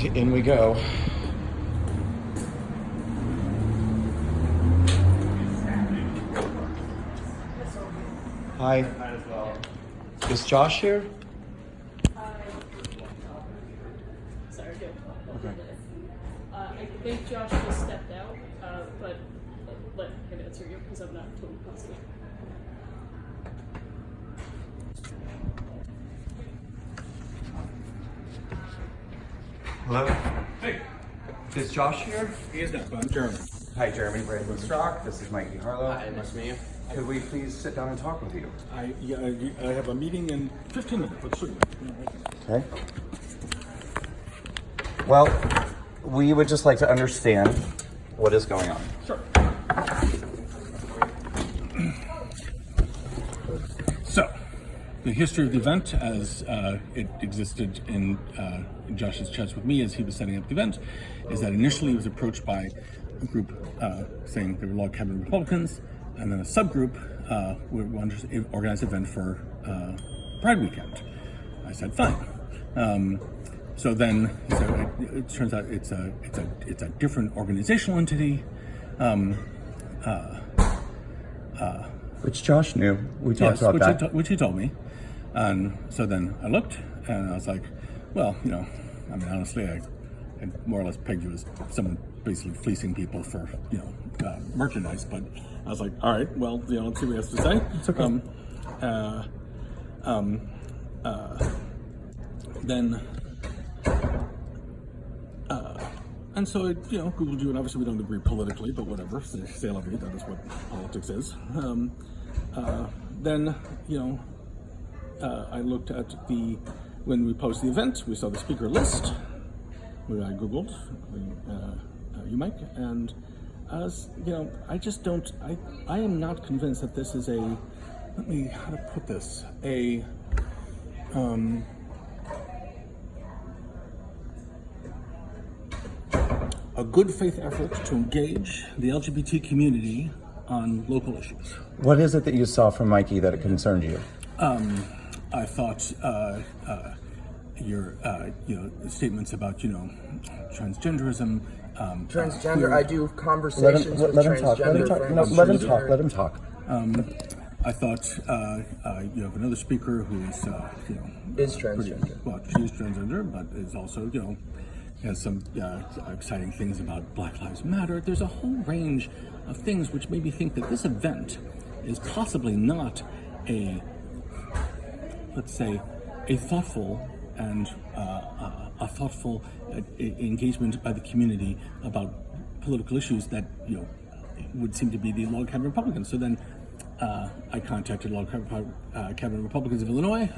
In we go. Hi. Is Josh here? Sorry, Joe. Okay. I think Josh just stepped out, but let him answer you because I'm not totally positive. Hello? Hey, Is Josh here? he is not, but I'm Jeremy. Hi, Jeremy Brandon Strock. This is Mikey Harlow. Hi, nice to meet you. Could we please sit down and talk with you? I have a meeting in 15 minutes, but certainly. Okay. Well, we would just like to understand what is going on. Sure. So, the history of the event as it existed in Josh's chats with me as he was setting up the event is that initially he was approached by a group saying they were log cabin Republicans, and then a subgroup wanted to organize an event for Pride Weekend. I said fine. So then he said it turns out it's a different organizational entity. Which Josh knew. We talked about that. Which he told me. And so then I looked and I was like, well, I mean, honestly, I more or less pegged you as someone basically fleecing people for, merchandise. But I was like, all right, well, let's see what he has to say. It's okay. And so I, Googled you, and obviously we don't agree politically, but whatever. C'est la vie, that is what politics is. Then, I looked at when we posted the event, we saw the speaker list. I Googled you, Mike, and as I just don't. I am not convinced that this is how to put this, a good faith effort to engage the LGBT community on local issues. What is it that you saw from Mikey that it concerned you? I thought your statements about transgenderism. Transgender, I do conversations with Let him talk. Let him talk. transgender No, friends. let him talk. Let him talk. I thought you have another speaker who is Is transgender. Well, she's transgender, but is also has some exciting things about Black Lives Matter. There's a whole range of things which made me think that this event is possibly not let's say, a thoughtful and engagement by the community about political issues that would seem to be the log cabin Republicans. So then I contacted log cabin Republicans of Illinois,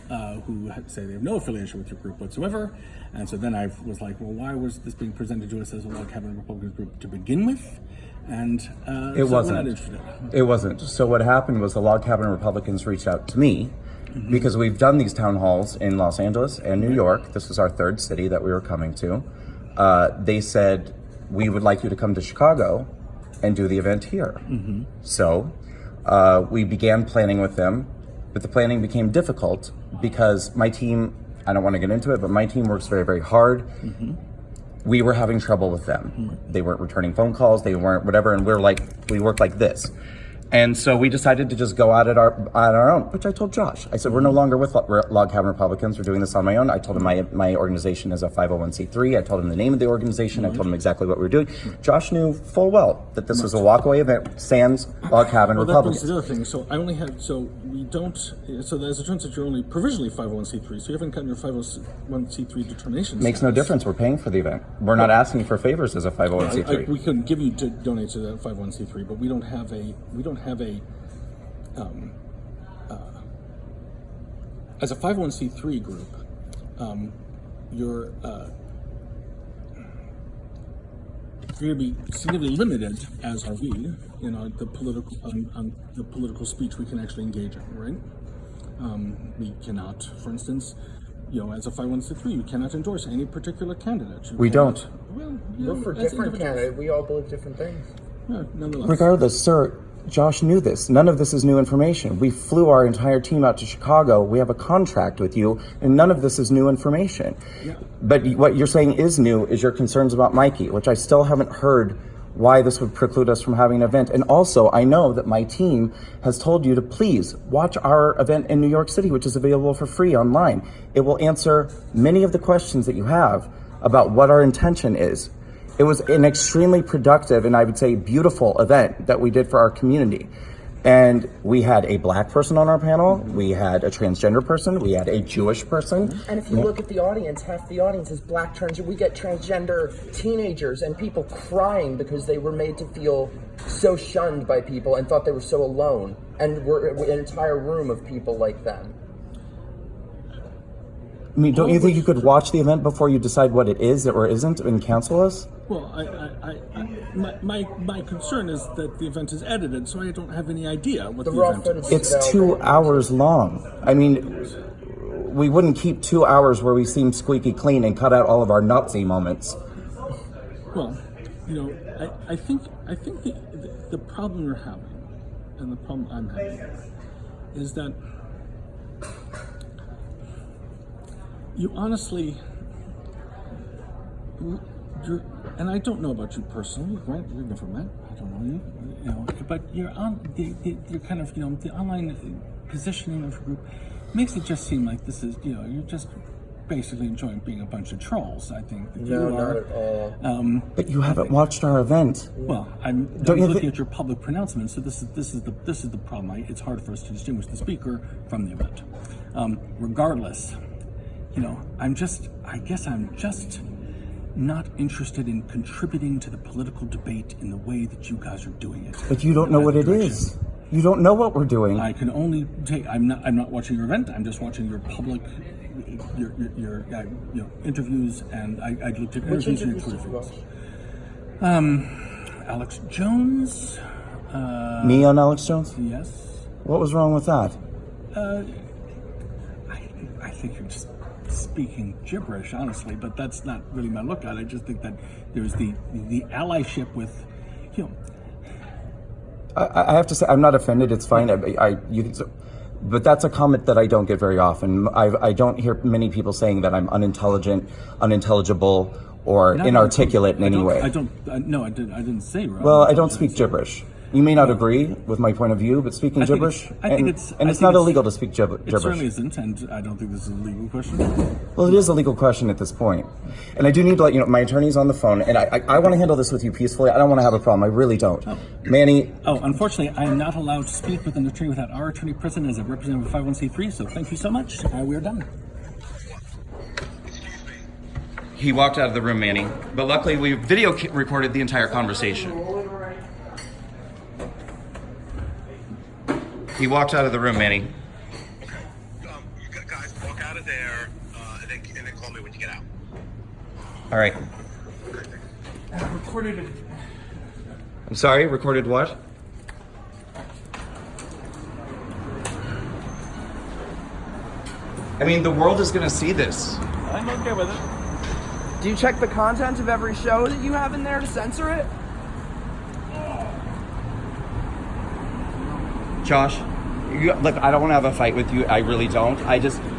who say they have no affiliation with your group whatsoever. And so then I was like, well, why was this being presented to us as a log cabin Republicans group to begin with? And It so wasn't. we're not interested. It wasn't. So what happened was the Log Cabin Republicans reached out to me because we've done these town halls in Los Angeles and New York. This was our third city that we were coming to. They said, we would like you to come to Chicago and do the event here. So we began planning with them, but the planning became difficult because my team, I don't want to get into it, but my team works very, very hard. We were having trouble with them. They weren't returning phone calls, they weren't whatever, and we worked like this. And so we decided to just go out on our own, which I told Josh. I said, we're no longer with Log Cabin Republicans, we're doing this on my own. I told him my organization is a 501c3. I told him the name of the organization. I told him exactly what we were doing. Josh knew full well that this was a walkaway event, sans Log Cabin Republicans. That's the other thing. So I only had, so as it turns out, you're only provisionally 501c3, so you haven't gotten your 501c3 determination. Makes no difference, we're paying for the event. We're not asking for favors as a 501c3. We couldn't give you to donate to that 501c3, but we don't have as a 501c3 group, you're going to be significantly limited, as are we, the political speech we can actually engage in, right? We cannot, for instance, as a 501c3, you cannot endorse any particular candidate. We don't. Well, We're for as different individuals. candidates. We all believe different things. Yeah, nonetheless. Regardless, sir, Josh knew this. None of this is new information. We flew our entire team out to Chicago. We have a contract with you, and none of this is new information. Yeah. But what you're saying is new is your concerns about Mikey, which I still haven't heard why this would preclude us from having an event. And also, I know that my team has told you to please watch our event in New York City, which is available for free online. It will answer many of the questions that you have about what our intention is. It was an extremely productive and I would say beautiful event that we did for our community. And we had a black person on our panel, we had a transgender person, we had a Jewish person. And if you look at the audience, half the audience is black transgender. We get transgender teenagers and people crying because they were made to feel so shunned by people and thought they were so alone. And we're an entire room of people like them. I mean, don't you think you could watch the event before you decide what it is or isn't and cancel us? Well, my concern is that the event is edited, so I don't have any idea what the event is. It's 2 hours long. I mean, we wouldn't keep 2 hours where we seem squeaky clean and cut out all of our Nazi moments. Well, you know, I think the problem you're having, and the problem I'm having, is that you honestly, and I don't know about you personally, right? We've never met. I don't know you, know. But you're kind of, you know, the online positioning of your group makes it just seem like this is, you know, you're just basically enjoying being a bunch of trolls. I think that you are. Not at all. But you haven't watched our event. Well, I'm looking at your public pronouncements. So this is the problem. It's hard for us to distinguish the speaker from the event. Regardless, you know, I guess I'm just not interested in contributing to the political debate in the way that you guys are doing it. But you don't know what it is. You don't know what we're doing. I can only take. I'm not watching your event. I'm just watching your public, your you know, interviews, and I looked at interviews and your Twitter feeds. Alex Jones. Me on Alex Jones? Yes. What was wrong with that? I think you're just speaking gibberish, honestly, but that's not really my look at it. I just think that there's the allyship with, you know. I have to say, I'm not offended. It's fine. But that's a comment that I don't get very often. I don't hear many people saying that I'm unintelligent, unintelligible, or inarticulate in any way. I didn't say. Well, I don't speak gibberish. You may not agree with my point of view, but speaking gibberish, it's not illegal to speak gibberish. It certainly isn't, and I don't think this is a legal question. Well, it is a legal question at this point. And I do need to let you know, my attorney's on the phone, and I want to handle this with you peacefully. I don't want to have a problem. I really don't. Oh. Manny. Oh, unfortunately, I am not allowed to speak with an attorney without our attorney present as a representative of 501c3, so thank you so much. We are done. He walked out of the room, Manny, but luckily we video recorded the entire conversation. He walked out of the room, Manny. You guys walk out of there, and then call me when you get out. All right. Recorded it. I'm sorry, recorded what? I mean, the world is going to see this. I'm okay with it. Do you check the content of every show that you have in there to censor it? Josh, look, I don't want to have a fight with you. I really don't.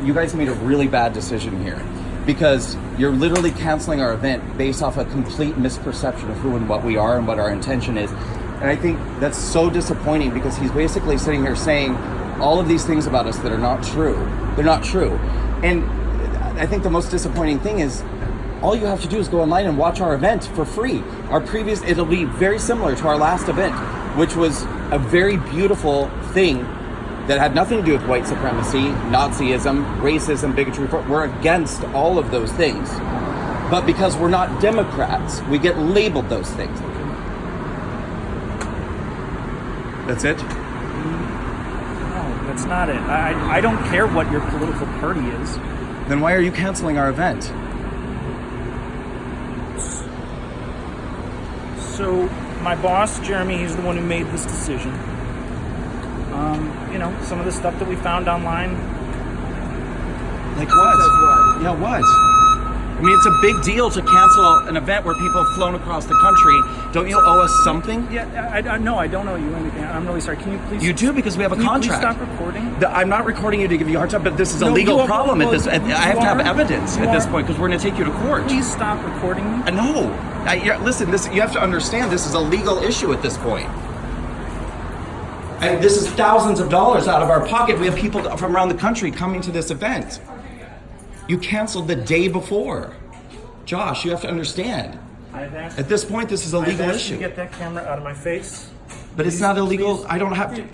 You guys made a really bad decision here because you're literally canceling our event based off a complete misperception of who and what we are and what our intention is. And I think that's so disappointing because he's basically sitting here saying all of these things about us that are not true. They're not true. And I think the most disappointing thing is all you have to do is go online and watch our event for free. It'll be very similar to our last event, which was a very beautiful thing that had nothing to do with white supremacy, Nazism, racism, bigotry. We're against all of those things. But because we're not Democrats, we get labeled those things. That's it? No, that's not it. I don't care what your political party is. Then why are you canceling our event? So my boss, Jeremy, he's the one who made this decision. You know, some of the stuff that we found online. Like what? Yeah, what? I mean, it's a big deal to cancel an event where people have flown across the country. Don't you owe us something? Yeah, no, I don't owe you anything. I'm really sorry. Can you please? You do, because we have a Can you contract. please stop recording? I'm not recording you to give you a hard time, but this is a No, legal you are- problem at this. I you have to have are- evidence you at this are- point because we're going to take you to court. Please stop recording me. No, listen. This you have to understand. This is a legal issue at this point. And this is thousands of dollars out of our pocket. We have people from around the country coming to this event. You canceled the day before. Josh, you have to understand. I've asked. At this point, this is a I've legal asked you issue. to get that camera out of my face. But it's Please, not illegal. please. I don't have to. Dude,